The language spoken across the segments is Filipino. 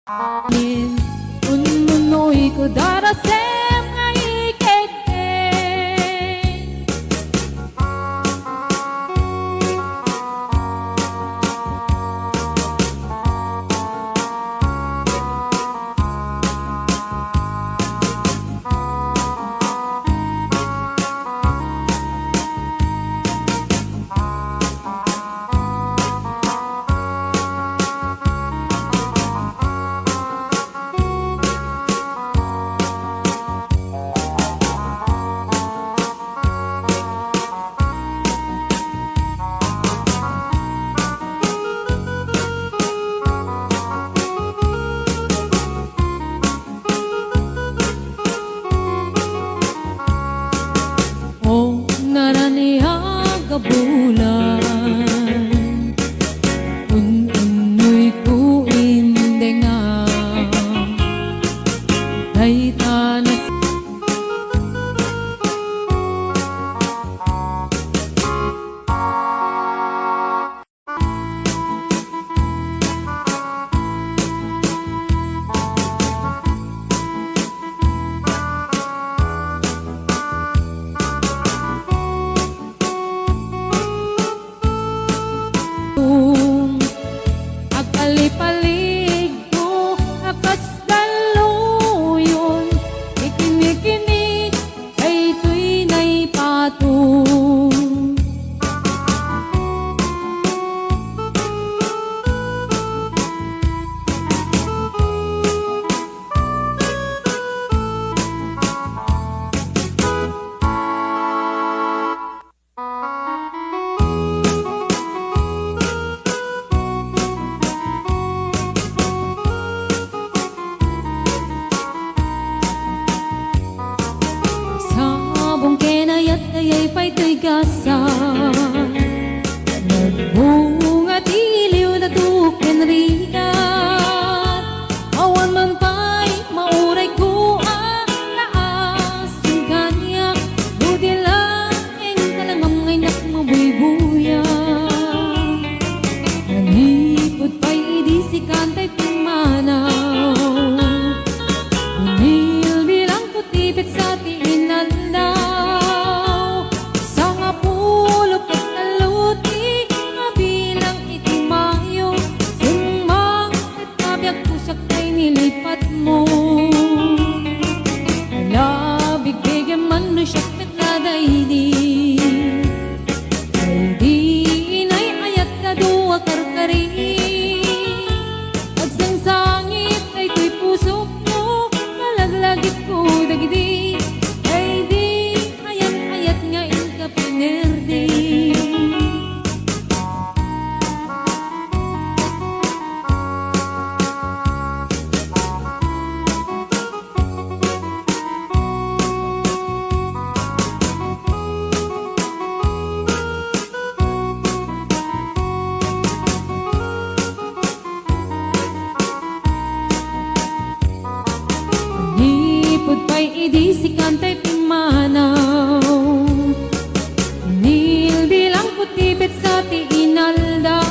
Unmunoy ko darasem ay ikete. Bulan unoy ko indengan day tanas palig ko akas daluyon ikini-kini ay tuy nay patong ay pa'y to'y gasa nagbunga tiliw na tuken rigat awan man pa'y mauray ko naasin kanya budi laeng talangang ngay nakmabuybuya nanipod pa'y idisi kantay pimanaw unil bilang putipit sa tiinanda nilipat mo alabig bigyan man no siyak metladay di inay ayat ka duwa karkari at sang sangit ay tuy pusok mo malaglagit ko dagidi ay di ayat ayat nga inka pinerdi. Nipod pa'y idisi kantay pimanaw nil bilang putibit sa tiinaldaw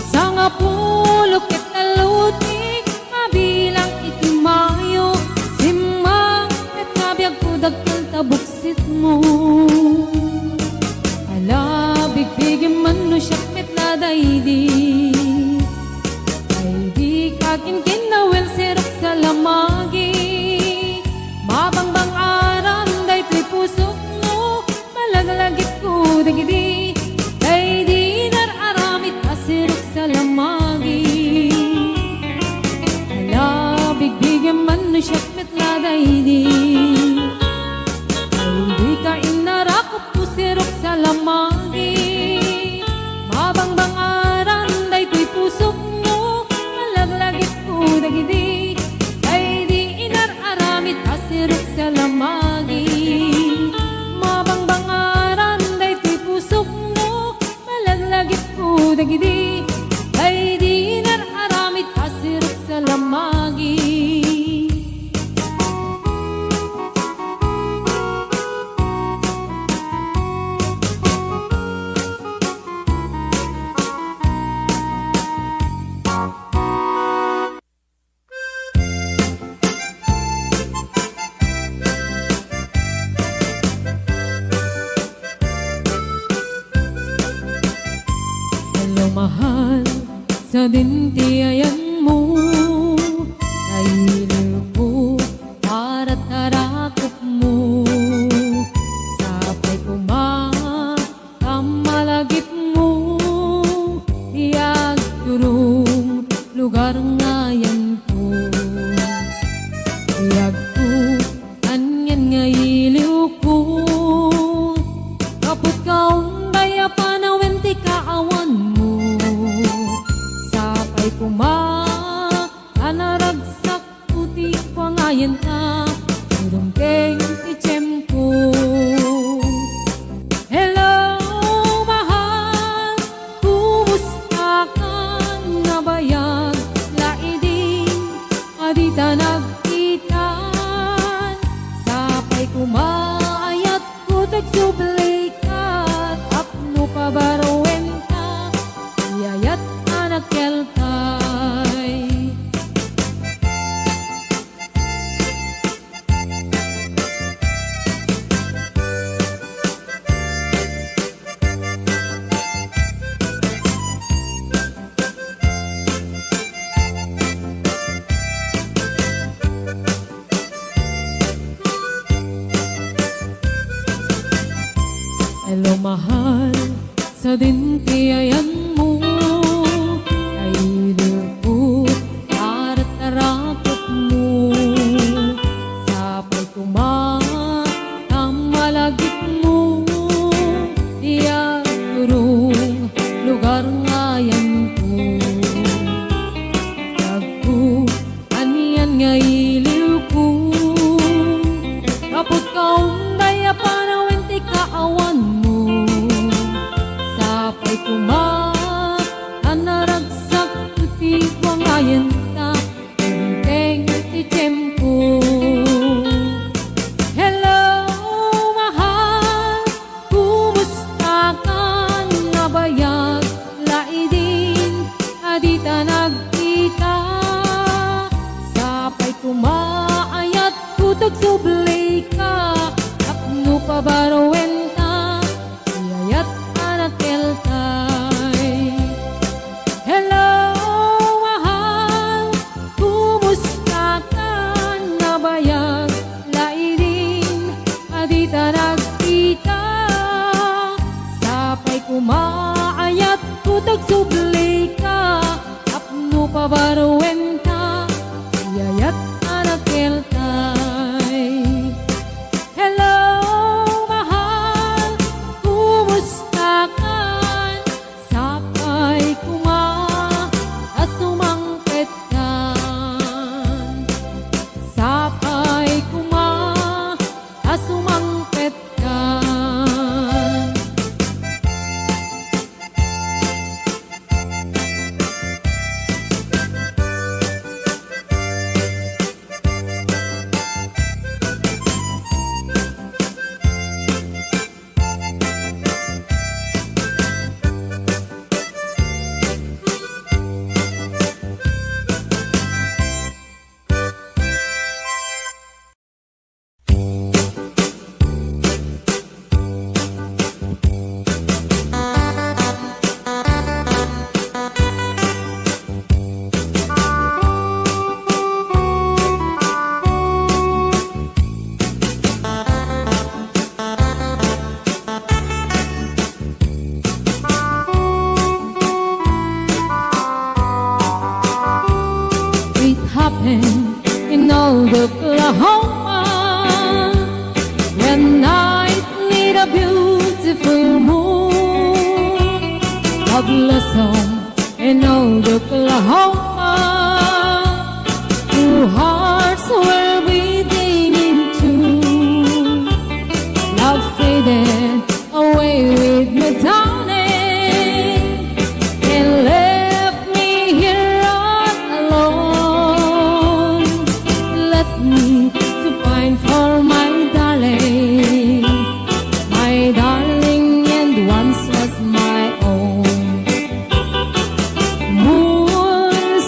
sa nga pulok ket talutik mabilang itimayo simang ket nabiyag ko dagkal tabuksit mo alabig bigyan man no siyak metladay ay di kakin kinawel sirok sa lamagi mabangbang aram day tuy pusok mo malaglagit ko dagidi ay di nararamit asirok sa lamagi alabig bigyan man no siyak metladay ay di ka inarakop ko sirok sa lamagi mabangbang aram day tuy pusok mo malaglagit ko dagidi ay di inararamit asirok sa lamagi mabangbangaran day tuy pusok mo malaglagit ko dagidi ay di inararamit asirok sa lamagi. nga yan ko. Iyag ko, anyan nga iliw ko. Kapot kaong daya panawin ti kaawan mo. Sapay kuma, anaragsak puti ko nga yan ta. Udong-keng ti tiyem ko. Hello, mahal, kumusta ka? Nabayag, laiding, adita nagkitan. Sapay kumaayat ko tagsublikat. Apno pabarowen ka, iyayat anak keltay. Hello mahal, sa dintiyayan mo ay lupot at tarakot mo. Sapay kumamalagit mo, diyan turong lugar nga yan ko. Nagko, anyan nga iliw ko. Kapot kaong daya panawin ti kaawan mo. Sapay kuma, anaragsak puti ko ngayon ta. Udong-keng ti tiyem ko. Hello, mahal, kumusta ka? Nabayag, laidin, adita nagkita. Sapay kumaayat ko tagsublay ka. Apno pabarowen ta, iyayat anak keltay. Hello, mahal, kumusta ka? Nabayag, laidin, adita nagkita. Sapay kumaayat ko tagsublay ka. Apno pabarowen ta, iyayat anak keltay. Hello, mahal, kumusta ka? Sapay kuma, asumangpet ka. Sapay kuma, asumangpet ka. It happened in old Oklahoma when night lit a beautiful moon. A blossom in old Oklahoma, two hearts were beating in tune. Love faded away with me, darling, and left me here all alone. Let me to find for my darling, and once was my own. Moon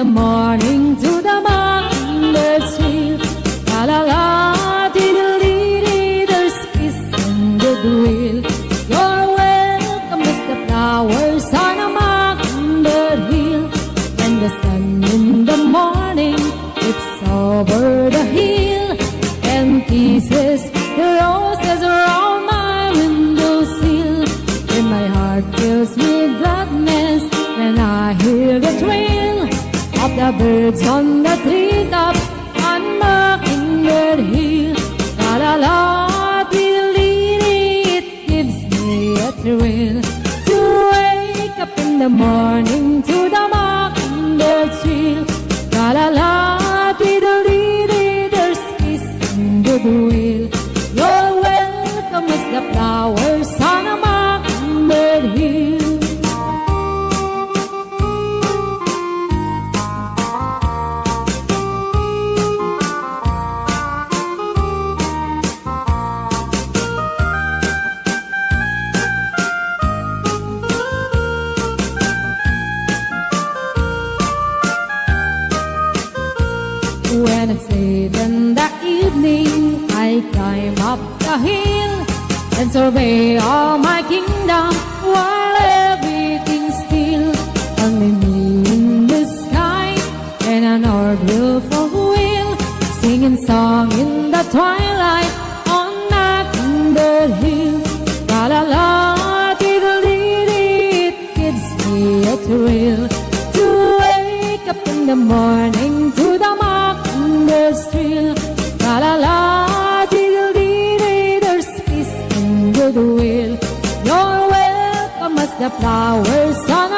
the morning to the mockingbird's hill. La la la, diddly, there's peace and goodwill. You're welcome as the flowers on a mockingbird hill. When the sun in the morning dips over the hill and kisses the roses around my windowsill, and my heart fills with gladness when I hear the trill of the birds on the treetops on Mockingbird Hill. La la la, diddly, it gives me a thrill to wake up in the morning to the mockingbird's trill. La la la, diddly, there's peace and goodwill. You're welcome as the flowers on a mockingbird hill. When it's late in the evening, I climb up the hill and survey all my kingdom while everything's still. Only me in the sky and an old willful wheel, singing song in the twilight on Mockingbird Hill. La la la, diddly, it gives me a thrill to wake up in the morning to the mockingbird's trill. La la la, diddly, there's peace and goodwill. You're welcome as the flowers on